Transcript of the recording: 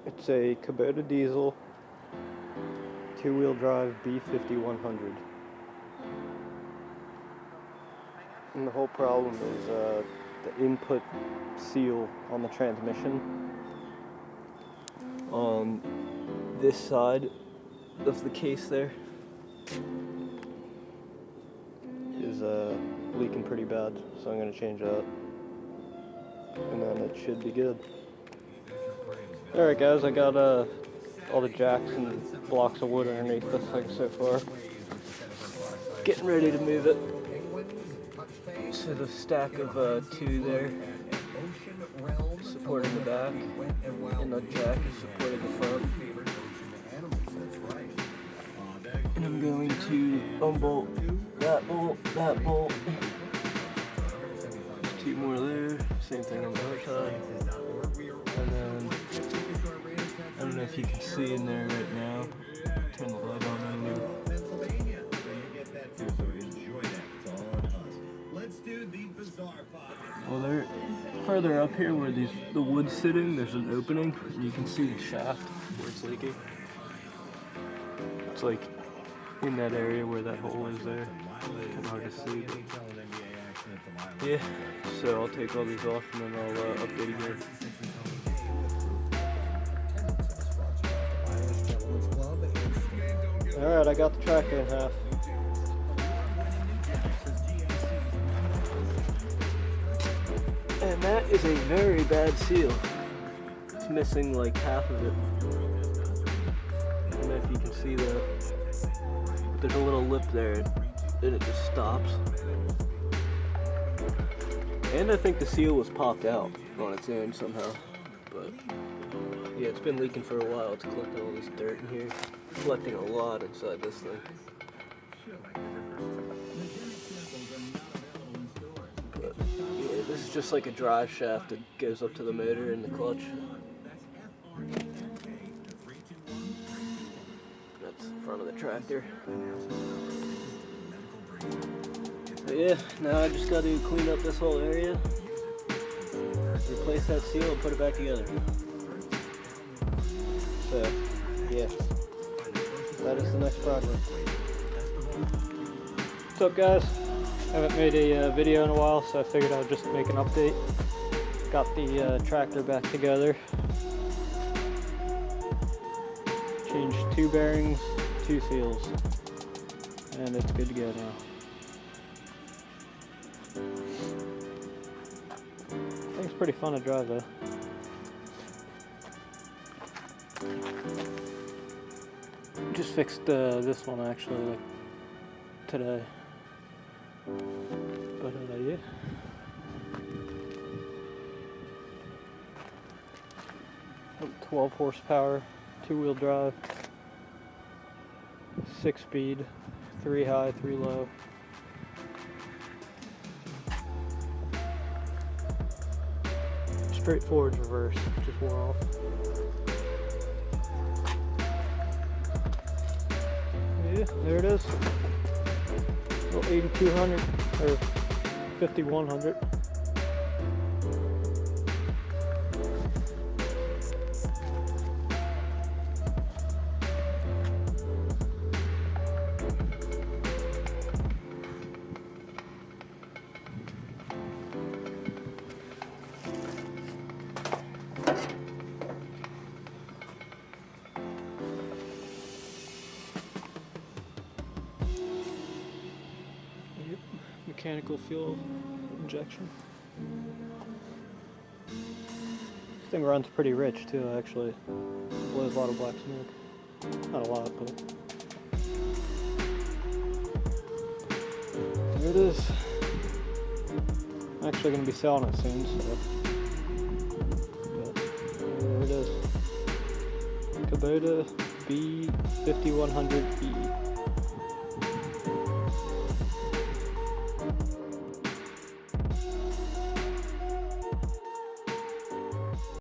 It's a Kubota diesel, two-wheel drive B5100. And the whole problem is the input seal on the transmission on this side of the case there is leaking pretty bad, so I'm going to change that, and then it should be good. Alright guys, I got all the jacks and blocks of wood underneath this thing so far. Getting ready to move it. So the stack of two there supporting the back, and the jack is supporting the front. And I'm going to unbolt that bolt, that bolt. There's two more there, same thing on the other side. And then, I don't know if you can see in there right now. Turn the light on maybe. Well, they're further up here where the wood's sitting, there's an opening, and you can see the shaft where it's leaking. It's like in that area where that hole is there. Kind of hard to see. But yeah, so I'll take all these off and then I'll update again. Alright, I got the tractor in half. And that is a very bad seal. It's missing like half of it. I don't know if you can see that. But there's a little lip there and it just stops. And I think the seal was popped out on its own somehow. But yeah, it's been leaking for a while. It's collecting all this dirt in here. Collecting a lot inside this thing. But yeah, this is just like a drive shaft that goes up to the motor and the clutch. That's the front of the tractor. But yeah, now I just got to clean up this whole area, replace that seal, and put it back together. So, yeah. That is the next project. What's up guys? I haven't made a video in a while, so I figured I'd just make an update. Got the tractor back together. Changed two bearings, two seals, and it's good to go now. I think it's pretty fun to drive though. Just fixed this one actually like today, but yeah. 12 horsepower, two-wheel drive, 6-speed, 3 high, 3 low. Straightforward reverse, just wore off. Yeah, there it is. Little 8200 or 5100. Mechanical fuel injection. This thing runs pretty rich too, actually. It blows a lot of black smoke. Not a lot, but there it is. I'm actually going to be selling it soon, so but there it is. Kubota B5100E.